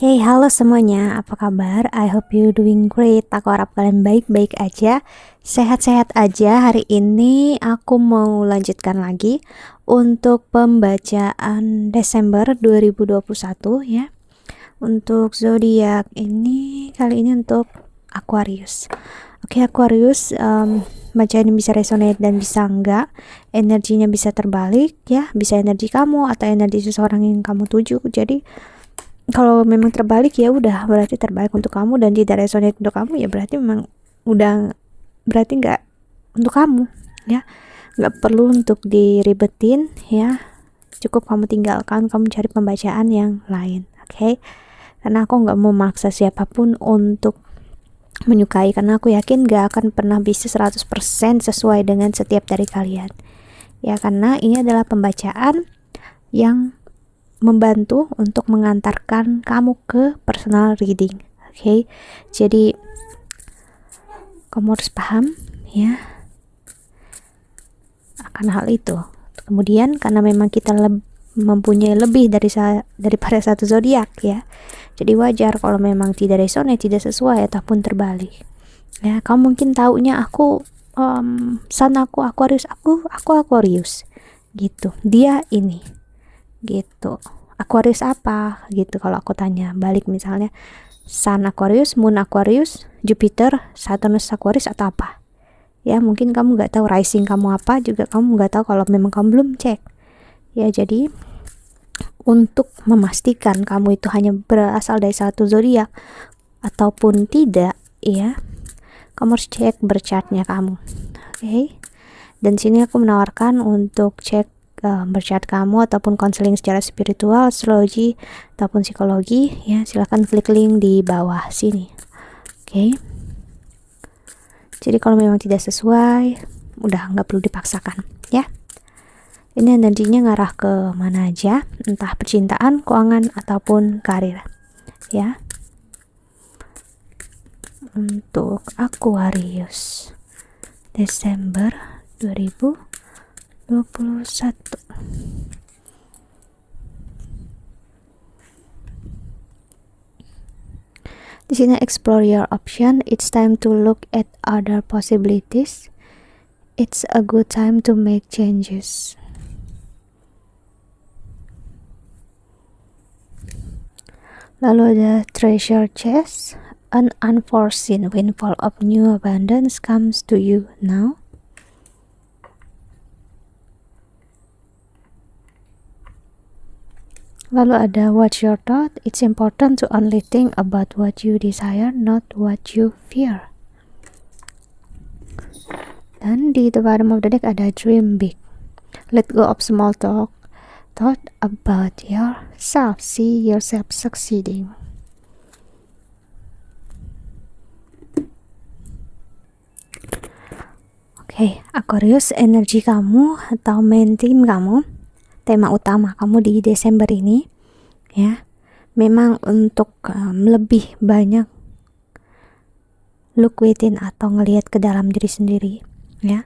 Oke, halo semuanya, apa kabar? I hope you doing great. Aku harap kalian baik-baik aja, sehat-sehat aja. Hari ini aku mau lanjutkan lagi untuk pembacaan Desember 2021 ya. Untuk zodiak ini kali ini untuk Aquarius. Oke, Aquarius, bacaan ini bisa resonate dan bisa enggak. Energinya bisa terbalik ya, bisa energi kamu atau energi seseorang yang kamu tuju. Jadi kalau memang terbalik ya udah berarti terbalik untuk kamu, dan tidak resonate untuk kamu ya berarti memang udah berarti nggak untuk kamu ya, nggak perlu untuk diribetin ya, cukup kamu tinggalkan, kamu cari pembacaan yang lain. Oke? Karena aku nggak mau maksa siapapun untuk menyukai, karena aku yakin gak akan pernah bisa 100% sesuai dengan setiap dari kalian ya, karena ini adalah pembacaan yang membantu untuk mengantarkan kamu ke personal reading. Oke, jadi kamu harus paham ya akan hal itu. Kemudian karena memang kita mempunyai lebih daripada satu zodiak ya, jadi wajar kalau memang tidak resonate, tidak sesuai ataupun terbalik ya. Kamu mungkin taunya aku sun aku Aquarius, aku Aquarius gitu, dia ini gitu. Aquarius apa gitu kalau aku tanya balik, misalnya Sun Aquarius, Moon Aquarius, Jupiter, Saturnus Aquarius atau apa ya, mungkin kamu nggak tahu rising kamu apa, juga kamu nggak tahu kalau memang kamu belum cek ya. Jadi untuk memastikan kamu itu hanya berasal dari satu zodiak ataupun tidak ya, kamu harus cek berchartnya kamu. Oke? Dan sini aku menawarkan untuk cek berchat kamu ataupun konseling secara spiritual, astrologi ataupun psikologi ya, silahkan klik link di bawah sini. Oke. Jadi kalau memang tidak sesuai, udah nggak perlu dipaksakan ya. Ini energinya ngarah ke mana aja, entah percintaan, keuangan ataupun karir ya. Untuk Aquarius Desember 2021. Di sini explore your option. It's time to look at other possibilities. It's a good time to make changes. Lalu ada treasure chest. An unforeseen windfall of new abundance comes to you now. Lalu ada watch your thought. It's important to only think about what you desire, not what you fear. Dan di the bottom of the deck ada dream big. Let go of small thought about yourself. See yourself succeeding. Oke, Aquarius, energi kamu atau main theme kamu, tema utama kamu di Desember ini ya, memang untuk lebih banyak look within atau ngelihat ke dalam diri sendiri ya.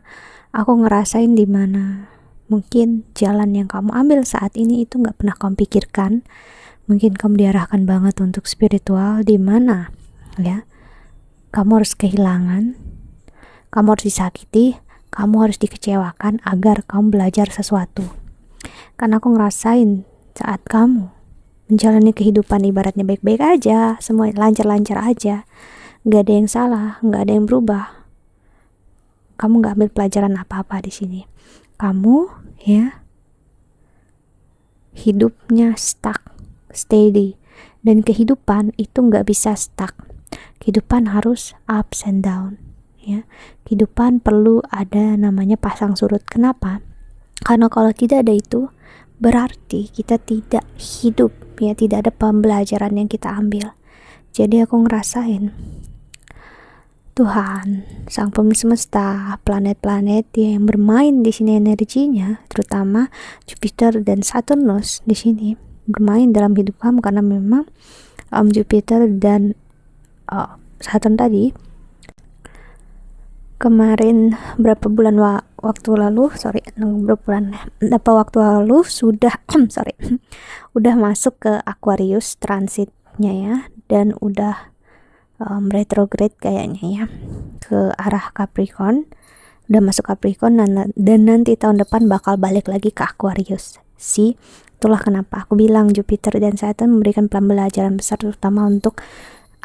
Aku ngerasain dimana mungkin jalan yang kamu ambil saat ini itu nggak pernah kamu pikirkan. Mungkin kamu diarahkan banget untuk spiritual, dimana ya kamu harus kehilangan, kamu harus disakiti, kamu harus dikecewakan agar kamu belajar sesuatu. Karena aku ngerasain saat kamu menjalani kehidupan ibaratnya baik-baik aja, semua lancar-lancar aja, nggak ada yang salah, nggak ada yang berubah, kamu nggak ambil pelajaran apa-apa di sini. Kamu ya hidupnya stuck, steady, dan kehidupan itu nggak bisa stuck. Kehidupan harus ups and down ya. Kehidupan perlu ada namanya pasang surut. Kenapa? Karena kalau tidak ada itu berarti kita tidak hidup ya, tidak ada pembelajaran yang kita ambil. Jadi aku ngerasain Tuhan, Sang Pemilik Semesta, planet-planet yang bermain di sini energinya, terutama Jupiter dan Saturnus di sini bermain dalam hidup kamu, karena memang Jupiter dan Saturn tadi kemarin beberapa waktu lalu sudah udah masuk ke Aquarius transit zodiaknya ya, dan udah retrograde kayaknya ya ke arah Capricorn, udah masuk Capricorn, dan nanti tahun depan bakal balik lagi ke Aquarius. Itulah kenapa aku bilang Jupiter dan Saturn memberikan pembelajaran besar terutama untuk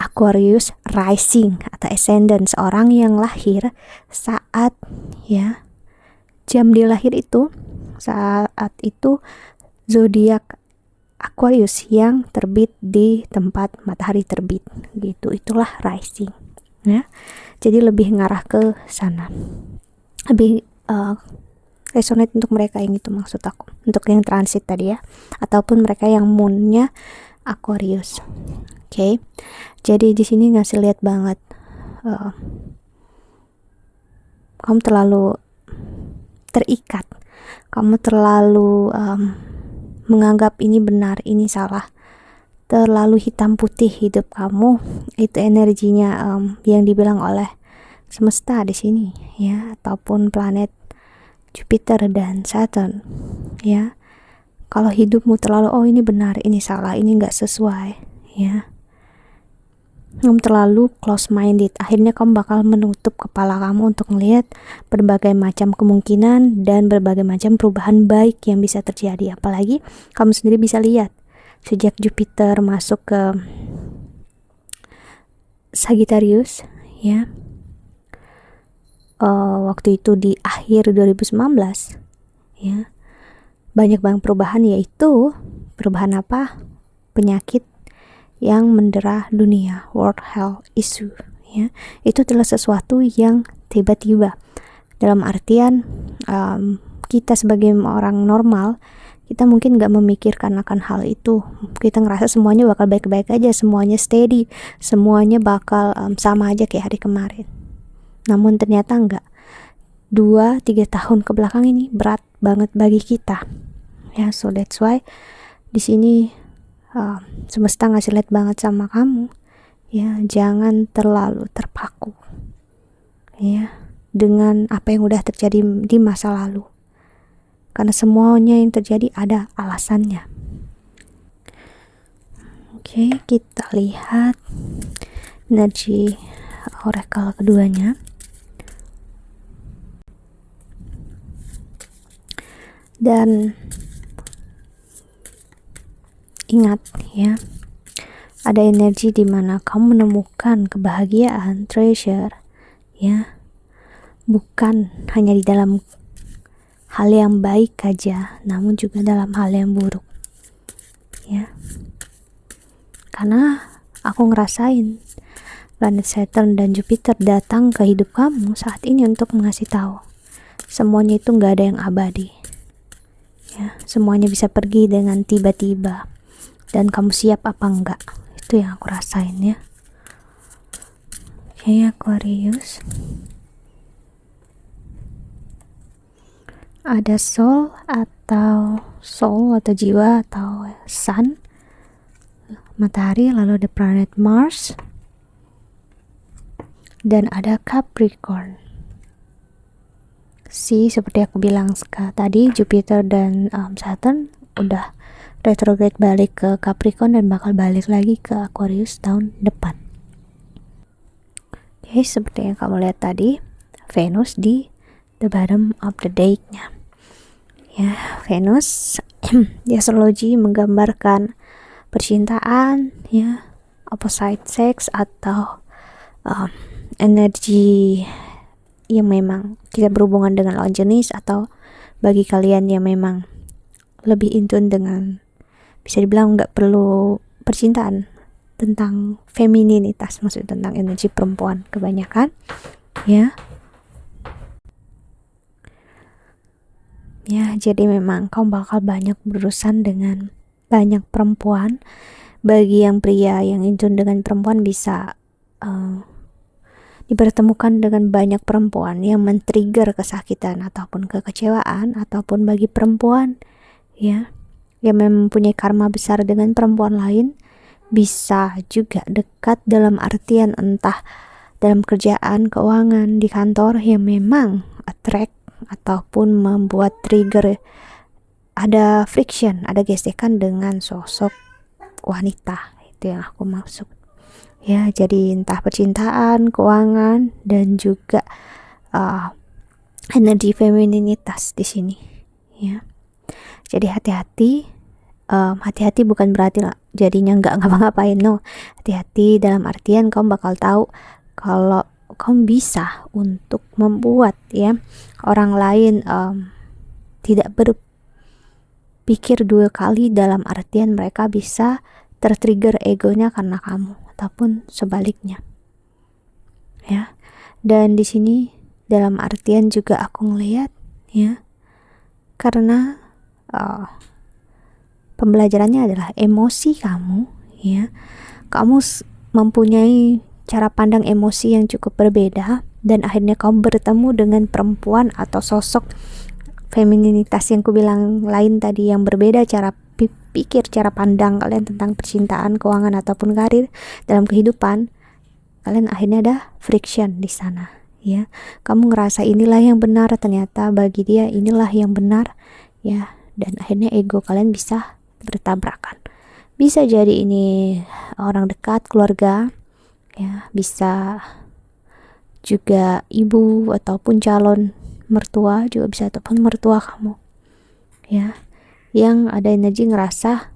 Aquarius rising atau ascendant, seorang yang lahir saat ya jam dia lahir itu, saat itu zodiak Aquarius yang terbit di tempat matahari terbit gitu, itulah rising ya. Jadi lebih ngarah ke sana, lebih resonate untuk mereka yang itu, maksud aku untuk yang transit tadi ya, ataupun mereka yang moonnya Aquarius. Oke. Jadi di sini ngasih lihat banget kamu terlalu terikat, kamu terlalu menganggap ini benar, ini salah, terlalu hitam putih hidup kamu. Itu energinya yang dibilang oleh semesta di sini ya, ataupun planet Jupiter dan Saturn ya. Kalau hidupmu terlalu ini benar, ini salah, ini nggak sesuai ya, kamu terlalu close minded, akhirnya kamu bakal menutup kepala kamu untuk melihat berbagai macam kemungkinan dan berbagai macam perubahan baik yang bisa terjadi. Apalagi kamu sendiri bisa lihat sejak Jupiter masuk ke Sagittarius ya, waktu itu di akhir 2019 ya, banyak banget perubahan, yaitu perubahan apa? Penyakit yang mendera dunia, world health issue ya. Itu adalah sesuatu yang tiba-tiba, dalam artian kita sebagai orang normal, kita mungkin gak memikirkan akan hal itu. Kita ngerasa semuanya bakal baik-baik aja, semuanya steady, semuanya bakal sama aja kayak hari kemarin. Namun ternyata enggak. 2-3 tahun ke belakang ini berat banget bagi kita ya. So that's why di sini semesta ngasih lihat banget sama kamu ya, jangan terlalu terpaku ya dengan apa yang udah terjadi di masa lalu, karena semuanya yang terjadi ada alasannya. Oke, kita lihat energi oracle keduanya. Dan ingat ya, ada energi di mana kamu menemukan kebahagiaan, treasure ya, bukan hanya di dalam hal yang baik aja, namun juga dalam hal yang buruk ya. Karena aku ngerasain planet Saturn dan Jupiter datang ke hidup kamu saat ini untuk mengasih tahu semuanya itu nggak ada yang abadi ya, semuanya bisa pergi dengan tiba-tiba, dan kamu siap apa enggak, itu yang aku rasain ya. Oke, Aquarius, ada soul atau jiwa atau sun, matahari, lalu ada planet Mars, dan ada Capricorn. Seperti aku bilang tadi, Jupiter dan Saturn udah retrograde balik ke Capricorn dan bakal balik lagi ke Aquarius tahun depan. Oke, seperti yang kamu lihat tadi, Venus di the bottom of the deck-nya ya. Venus di astrologi menggambarkan percintaan ya, opposite sex, atau energi yang memang tidak berhubungan dengan lawan jenis, atau bagi kalian yang memang lebih in tune dengan, bisa dibilang nggak perlu percintaan, tentang femininitas, maksudnya tentang energi perempuan kebanyakan ya. Ya, jadi memang kamu bakal banyak berurusan dengan banyak perempuan. Bagi yang pria yang in tune dengan perempuan bisa dipertemukan dengan banyak perempuan yang men-trigger kesakitan ataupun kekecewaan, ataupun bagi perempuan ya yang mempunyai karma besar dengan perempuan lain, bisa juga dekat dalam artian entah dalam kerjaan, keuangan, di kantor, yang memang attract ataupun membuat trigger, ada friction, ada gesekan dengan sosok wanita itu yang aku maksud ya. Jadi entah percintaan, keuangan, dan juga energi femininitas di sini ya. Jadi hati-hati. Hati-hati bukan berarti lah jadinya nggak ngapa-ngapain, no. Hati-hati dalam artian kamu bakal tahu kalau kamu bisa untuk membuat ya orang lain tidak berpikir dua kali, dalam artian mereka bisa tertrigger egonya karena kamu ataupun sebaliknya ya. Dan di sini dalam artian juga aku ngelihat ya, karena pembelajarannya adalah emosi kamu ya. Kamu mempunyai cara pandang emosi yang cukup berbeda, dan akhirnya kamu bertemu dengan perempuan atau sosok femininitas yang kubilang lain tadi, yang berbeda cara pikir, cara pandang kalian tentang percintaan, keuangan, ataupun karir dalam kehidupan. Kalian akhirnya ada friction di sana ya. Kamu ngerasa inilah yang benar, ternyata bagi dia inilah yang benar ya, dan akhirnya ego kalian bisa bertabrakan. Bisa jadi ini orang dekat, keluarga ya, bisa juga ibu ataupun calon mertua juga bisa, ataupun mertua kamu ya, yang ada energi ngerasa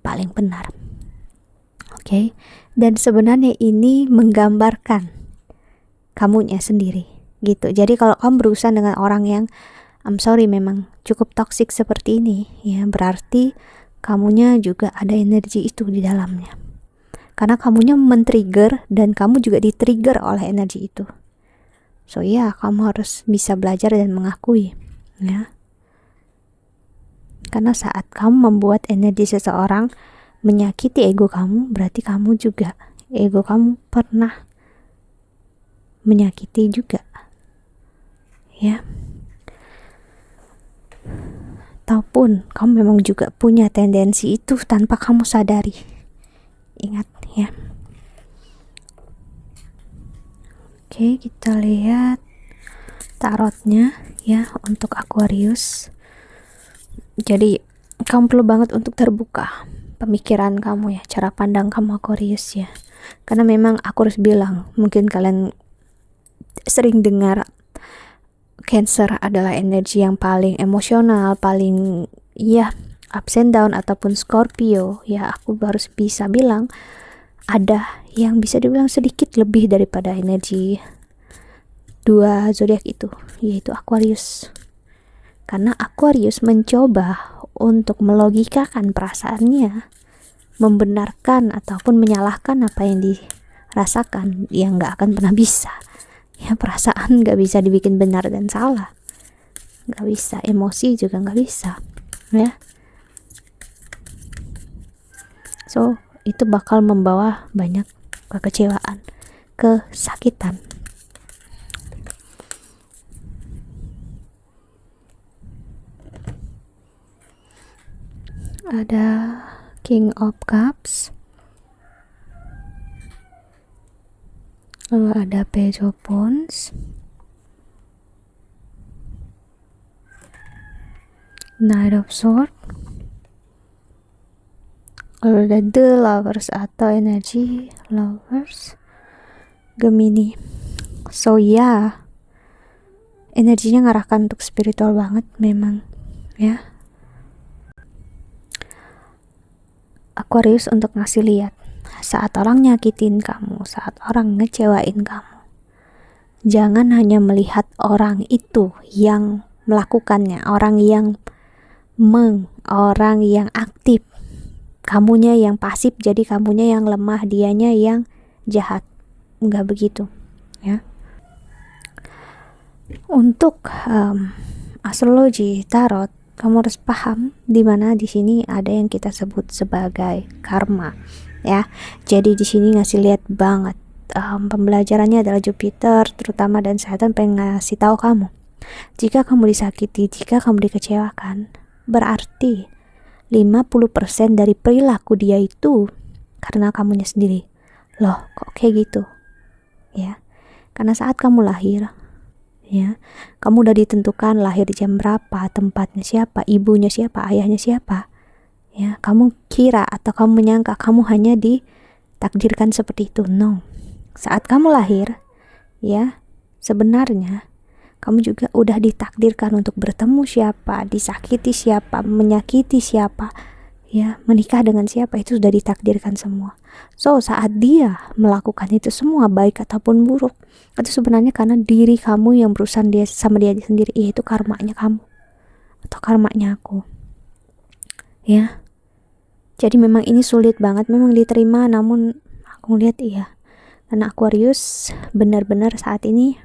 paling benar. Oke. Dan sebenarnya ini menggambarkan kamunya sendiri gitu. Jadi kalau kamu berurusan dengan orang yang I'm sorry memang cukup toksik seperti ini ya, berarti kamunya juga ada energi itu di dalamnya, karena kamunya men-trigger dan kamu juga di-trigger oleh energi itu. So ya, kamu harus bisa belajar dan mengakui ya, karena saat kamu membuat energi seseorang menyakiti ego kamu, berarti kamu juga, ego kamu pernah menyakiti juga ya. Ataupun kamu memang juga punya tendensi itu tanpa kamu sadari. Ingat ya. Oke, kita lihat tarotnya ya untuk Aquarius. Jadi kamu perlu banget untuk terbuka pemikiran kamu ya, cara pandang kamu Aquarius ya. Karena memang aku harus bilang, mungkin kalian sering dengar Cancer adalah energi yang paling emosional, paling ya ups and down, ataupun Scorpio ya. Aku harus bisa bilang ada yang bisa dibilang sedikit lebih daripada energi dua zodiak itu, yaitu Aquarius. Karena Aquarius mencoba untuk melogikakan perasaannya, membenarkan ataupun menyalahkan apa yang dirasakan, yang nggak akan pernah bisa. Ya, perasaan gak bisa dibikin benar dan salah, gak bisa. Emosi juga gak bisa ya. So itu bakal membawa banyak kekecewaan, kesakitan. Ada King of Cups, lalu ada Page of Wands, Knight of Swords, lalu ada The Lovers atau energi Lovers, Gemini. So ya, energinya ngarahkan untuk spiritual banget memang ya. Aquarius untuk ngasih lihat, saat orang nyakitin kamu, saat orang ngecewain kamu, jangan hanya melihat orang itu yang melakukannya, orang yang orang yang aktif, kamunya yang pasif, jadi kamunya yang lemah, dianya yang jahat. Enggak begitu ya. Untuk astrologi tarot, kamu harus paham di mana di sini ada yang kita sebut sebagai karma ya. Jadi di sini ngasih lihat banget, pembelajarannya adalah Jupiter terutama, dan Saturn pengen ngasih tahu kamu, jika kamu disakiti, jika kamu dikecewakan, berarti 50% dari perilaku dia itu karena kamunya sendiri. Loh, kok kayak gitu ya? Karena saat kamu lahir ya, kamu udah ditentukan lahir jam berapa, tempatnya siapa, ibunya siapa, ayahnya siapa Ya, kamu kira atau kamu menyangka kamu hanya ditakdirkan seperti itu. No. Saat kamu lahir, ya, sebenarnya kamu juga udah ditakdirkan untuk bertemu siapa, disakiti siapa, menyakiti siapa, ya, menikah dengan siapa, itu sudah ditakdirkan semua. So, saat dia melakukan itu semua, baik ataupun buruk, itu sebenarnya karena diri kamu yang berurusan dia sama dia sendiri, itu karmanya kamu atau karmanya aku. Ya. Jadi memang ini sulit banget memang diterima, namun aku lihat iya. Karena Aquarius benar-benar saat ini,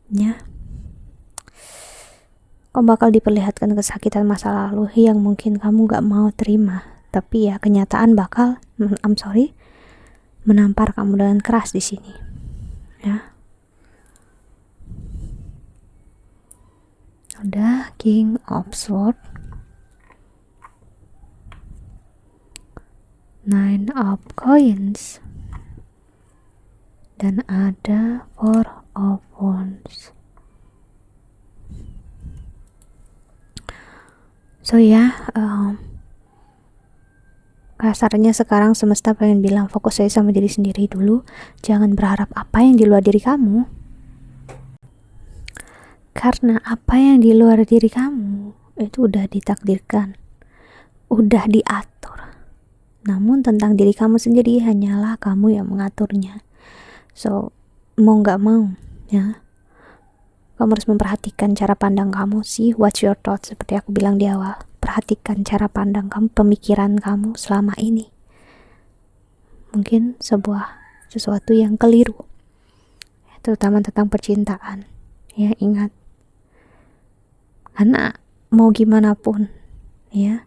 ya, kau bakal diperlihatkan kesakitan masa lalu yang mungkin kamu gak mau terima. Tapi ya kenyataan bakal, menampar kamu dengan keras di sini. Ya. Udah, King of Swords, Nine of Coins, dan ada Four of Wands. So ya, kasarnya sekarang semesta pengen bilang fokus aja sama diri sendiri dulu, jangan berharap apa yang di luar diri kamu, karena apa yang di luar diri kamu itu udah ditakdirkan, udah diatur. Namun tentang diri kamu sendiri hanyalah kamu yang mengaturnya. So, mau gak mau, ya, kamu harus memperhatikan cara pandang kamu sih, what's your thoughts, seperti aku bilang di awal. Perhatikan cara pandang kamu, pemikiran kamu selama ini. Mungkin sesuatu yang keliru, terutama tentang percintaan. Ya, ingat. Karena mau gimana pun, ya,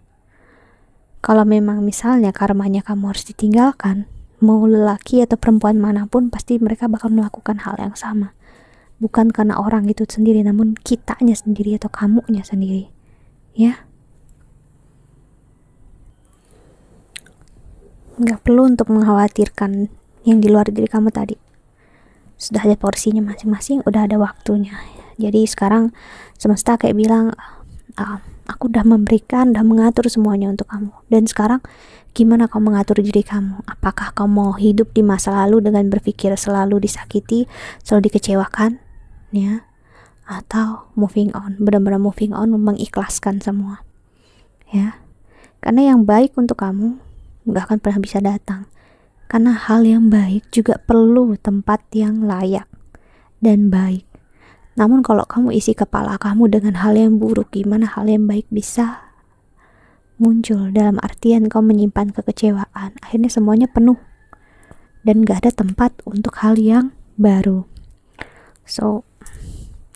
kalau memang misalnya karmanya kamu harus ditinggalkan, mau lelaki atau perempuan manapun pasti mereka bakal melakukan hal yang sama. Bukan karena orang itu sendiri, namun kitanya sendiri atau kamunya sendiri. Ya. Gak perlu untuk mengkhawatirkan yang di luar diri kamu tadi. Sudah ada porsinya masing-masing, udah ada waktunya. Jadi sekarang semesta kayak bilang, aku udah memberikan, udah mengatur semuanya untuk kamu. Dan sekarang gimana kamu mengatur diri kamu? Apakah kamu mau hidup di masa lalu dengan berpikir selalu disakiti, selalu dikecewakan, ya? Atau moving on, benar-benar moving on, mengikhlaskan semua, ya? Karena yang baik untuk kamu gak akan pernah bisa datang. Karena hal yang baik juga perlu tempat yang layak dan baik. Namun kalau kamu isi kepala kamu dengan hal yang buruk, gimana hal yang baik bisa muncul? Dalam artian kamu menyimpan kekecewaan, akhirnya semuanya penuh dan gak ada tempat untuk hal yang baru. So,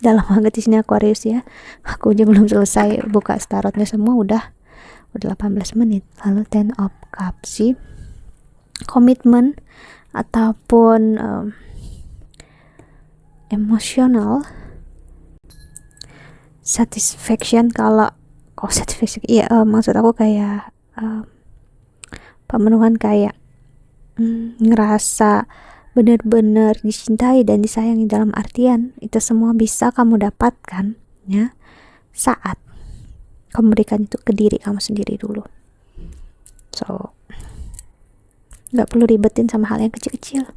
dalam banget di sini Aquarius ya. Aku aja belum selesai buka tarotnya semua udah 18 menit. Lalu Ten of Cups sih, komitmen ataupun emosional satisfaction. Kalau satisfaction, iya, maksud aku kayak pemenuhan, kayak ngerasa benar-benar dicintai dan disayangi, dalam artian itu semua bisa kamu dapatkan, ya, saat kamu berikan itu ke diri kamu sendiri dulu. So, gak perlu ribetin sama hal yang kecil-kecil,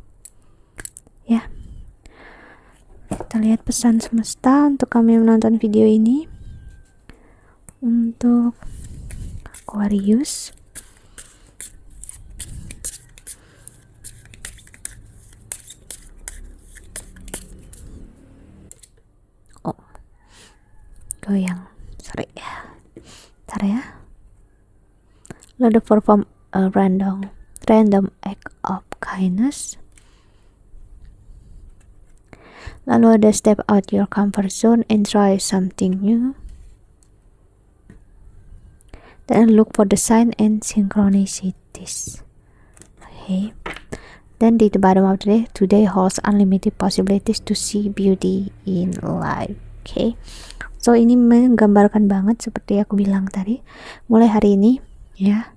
ya. Kita lihat pesan semesta untuk kami yang menonton video ini. Untuk Aquarius, goyang, sorry ya, ntar ya. Lalu perform a random act of kindness. Lalu ada step out your comfort zone and try something new. Then look for the sign and synchronicities. Okay. Then di the bottom of the day, today holds unlimited possibilities to see beauty in life. Okay. So ini menggambarkan banget seperti aku bilang tadi. Mulai hari ini, ya,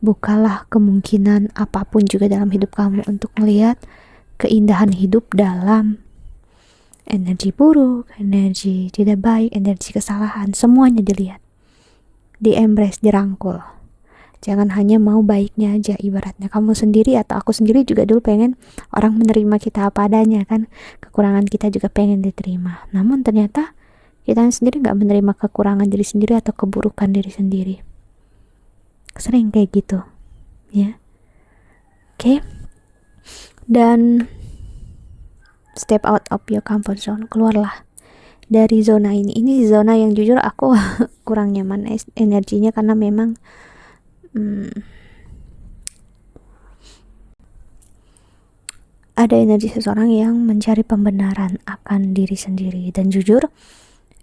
bukalah kemungkinan apapun juga dalam hidup kamu untuk melihat keindahan hidup dalam energi buruk, energi tidak baik, energi kesalahan, semuanya dilihat, di embrace, dirangkul. Jangan hanya mau baiknya aja. Ibaratnya kamu sendiri atau aku sendiri juga dulu pengen orang menerima kita apa adanya kan, kekurangan kita juga pengen diterima. Namun ternyata kita sendiri nggak menerima kekurangan diri sendiri atau keburukan diri sendiri. Sering kayak gitu ya. Oke. Dan step out of your comfort zone, keluarlah dari zona ini. Ini zona yang jujur aku kurang nyaman energinya, karena memang ada energi seseorang yang mencari pembenaran akan diri sendiri, dan jujur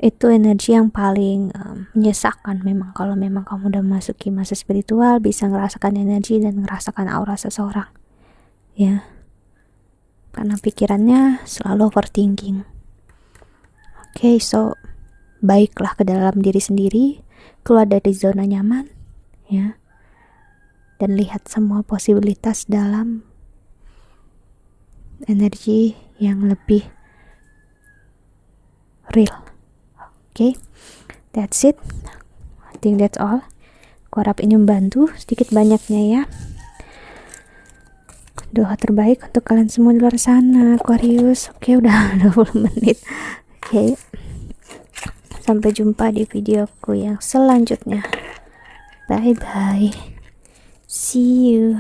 itu energi yang paling menyesakkan. Memang kalau memang kamu udah masuki masa spiritual, bisa ngerasakan energi dan ngerasakan aura seseorang ya, karena pikirannya selalu overthinking. Oke, so baiklah ke dalam diri sendiri, keluar dari zona nyaman ya, dan lihat semua posibilitas dalam energi yang lebih real. Oke, that's it. I think that's all. Aku harap ini membantu sedikit banyaknya ya. Doa terbaik untuk kalian semua di luar sana, Aquarius. Oke, udah 20 menit. Oke, sampai jumpa di videoku yang selanjutnya. Bye bye, see you.